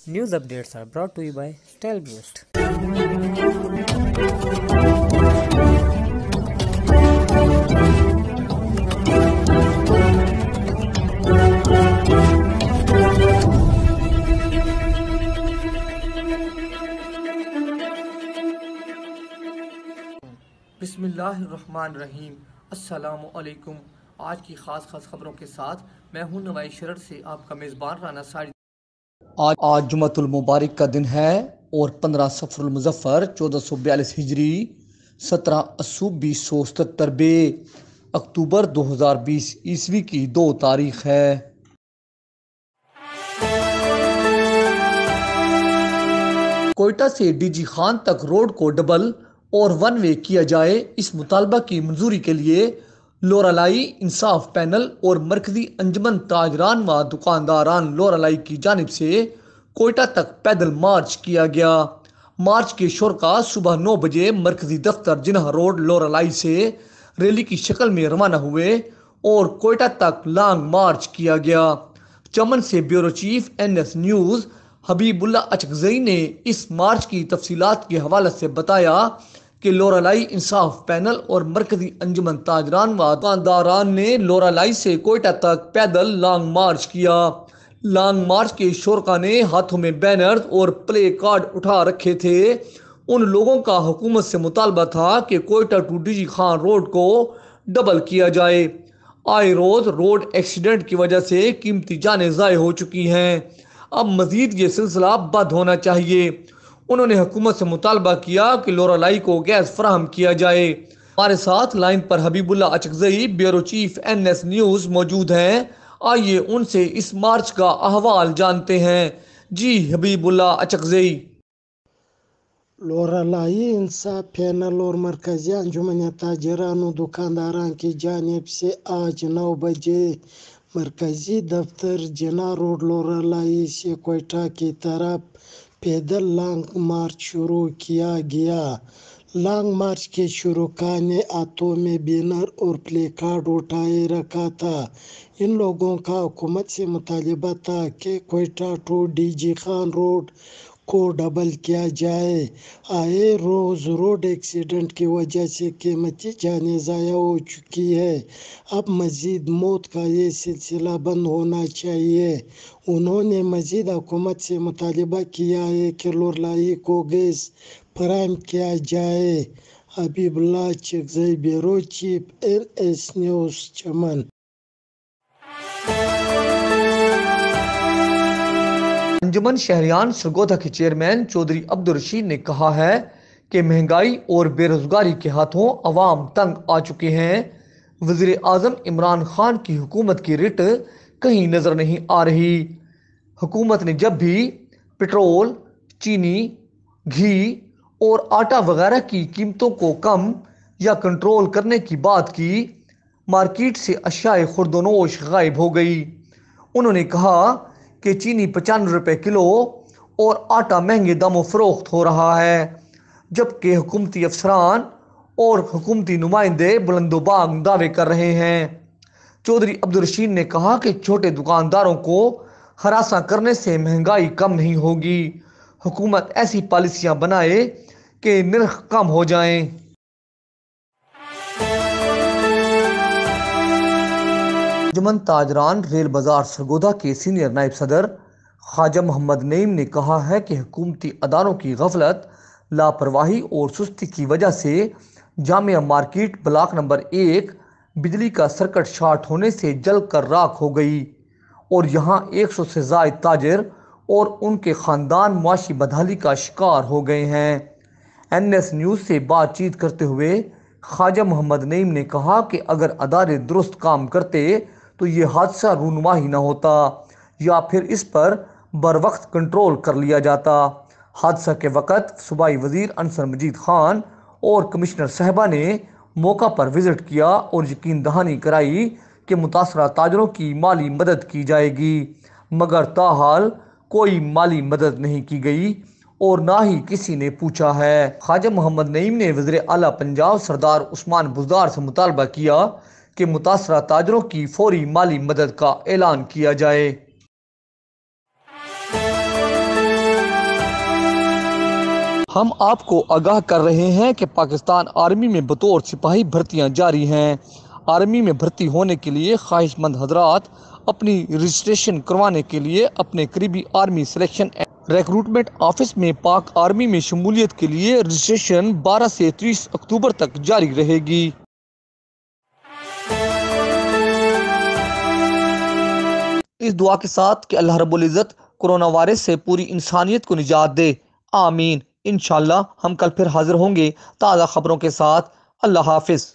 News updates are brought to you by StyleBoost. بسم اللہ الرحمن الرحیم۔ السلام علیکم۔ آج کی خاص خبروں کے ساتھ میں ہوں نوائی شرر سے آپ کا میزبان رانا ساجد۔ آج جمعۃ المبارک کا دن ہے اور 15 صفر المظفر 1442 ہجری 17 اسو 2077 اکتوبر 2020 عیسوی کی 2 تاریخ ہے۔ کوئٹہ سے ڈی جی خان تک روڈ کو ڈبل اور ون وے کیا جائے، اس مطالبہ کی منظوری کے لیے لورالائی انصاف پینل اور مرکزی انجمن تاجران و دکانداران لورالائی کی جانب سے کوئٹہ تک پیدل مارچ کیا گیا۔ مارچ کے شرکاء صبح 9 بجے مرکزی دفتر جناح روڈ لورالائی سے ریلی کی شکل میں روانہ ہوئے اور کوئٹہ تک لانگ مارچ کیا گیا۔ چمن سے بیورو چیف NS نیوز حبیب اللہ اچکزئی نے اس مارچ کی تفصیلات کے حوالے سے بتایا کہ لورالائی انصاف پینل اور مرکزی انجمن تاجران و دکانداران نے لورالائی سے کوئٹہ تک پیدل لانگ مارچ کیا۔ لانگ مارچ کے شرکاء نے ہاتھوں میں بینرز اور پلے کارڈ اٹھا رکھے تھے۔ ان لوگوں کا حکومت سے مطالبہ تھا کہ Quetta to D G Khan road کو ڈبل کیا جائے۔ آئے روز روڈ ایکسیڈنٹ کی وجہ سے قیمتی جانیں ضائع ہو چکی ہیں، اب مزید یہ سلسلہ بند ہونا چاہیے۔ انہوں نے حکومت سے مطالبہ کیا کہ لورالائی کو گیس فراہم کیا جائے۔ ہمارے ساتھ لائن پر Habib Ullah Achakzai bureau chief NS news موجود ہیں، آئیے ان سے اس مارچ کا احوال جانتے ہیں۔ جی حبیب اللہ اچکزئی۔ لورالائی انصاف پینل اور مرکزی انجمن تاجران و دکانداران کی جانب سے آج 9 بجے مرکزی دفتر جناح روڈ لورالائی سے کوئٹہ کی طرف پیدل لانگ مارچ شروع کیا گیا۔ لانگ مارچ کے شرکاء نے ہاتھوں میں بینر اور پلے کارڈ اٹھائے رکھا تھا۔ ان لوگوں کا حکومت سے مطالبہ تھا کہ Quetta to D G Khan road کو ڈبل کیا جائے۔ آئے روز روڈ ایکسیڈنٹ کی وجہ سے قیمتی جانیں ضائع ہو چکی ہے، اب مزید موت کا یہ سلسلہ بند ہونا چاہیے۔ انہوں نے مزید حکومت سے مطالبہ کیا ہے کہ لورالائی کو گیس فراہم کیا جائے۔ Habib Ullah Achakzai, bureau chief NS news, Chaman. انجمن شہریان سرگودا کے چیئرمین چودھری عبدالرشید نے کہا ہے کہ مہنگائی اور بے روزگاری کے ہاتھوں عوام تنگ آ چکے ہیں۔ وزیر اعظم عمران خان کی حکومت کی رٹ کہیں نظر نہیں آ رہی۔ حکومت نے جب بھی پٹرول، چینی، گھی اور آٹا وغیرہ کی قیمتوں کو کم یا کنٹرول کرنے کی بات کی، مارکیٹ سے اشیاء خرد و نوش غائب ہو گئی۔ انہوں نے کہا کہ چینی 95 روپے کلو اور آٹا مہنگے داموں فروخت ہو رہا ہے، جبکہ حکومتی افسران اور حکومتی نمائندے بلند و بانگ دعوے کر رہے ہیں۔ چودھری عبدالرشید نے کہا کہ چھوٹے دکانداروں کو ہراساں کرنے سے مہنگائی کم نہیں ہوگی، حکومت ایسی پالیسیاں بنائے کہ نرخ کم ہو جائیں۔ انجمن تاجران ریل بازار سرگودا کے سینئر نائب صدر خواجہ محمد نعیم نے کہا ہے کہ حکومتی اداروں کی غفلت، لاپرواہی اور سستی کی وجہ سے جامعہ مارکیٹ بلاک نمبر 1 بجلی کا سرکٹ شارٹ ہونے سے جل کر راکھ ہو گئی اور یہاں 100 سے زائد تاجر اور ان کے خاندان معاشی بدحالی کا شکار ہو گئے ہیں۔ NS نیوز سے بات چیت کرتے ہوئے خواجہ محمد نعیم نے کہا کہ اگر ادارے درست کام کرتے تو یہ حادثہ رونما ہی نہ ہوتا یا پھر اس پر بروقت کنٹرول کر لیا جاتا۔ حادثہ کے وقت صوبائی وزیر انصر مجید خان اور کمشنر صاحبہ نے موقع پر وزٹ کیا اور یقین دہانی کرائی کہ متاثرہ تاجروں کی مالی مدد کی جائے گی، مگر تاحال کوئی مالی مدد نہیں کی گئی اور نہ ہی کسی نے پوچھا ہے۔ خواجہ محمد نعیم نے وزیر اعلیٰ پنجاب سردار عثمان بزدار سے مطالبہ کیا کہ متاثرہ تاجروں کی فوری مالی مدد کا اعلان کیا جائے۔ ہم آپ کو آگاہ کر رہے ہیں کہ پاکستان آرمی میں بطور سپاہی بھرتیاں جاری ہیں۔ آرمی میں بھرتی ہونے کے لیے خواہش مند حضرات اپنی رجسٹریشن کروانے کے لیے اپنے قریبی army selection and recruitment office میں پاک آرمی میں شمولیت کے لیے رجسٹریشن 12 سے 30 اکتوبر تک جاری رہے گی۔ اس دعا کے ساتھ کہ اللہ رب العزت کرونا وائرس سے پوری انسانیت کو نجات دے، آمین۔ انشاءاللہ ہم کل پھر حاضر ہوں گے تازہ خبروں کے ساتھ۔ اللہ حافظ۔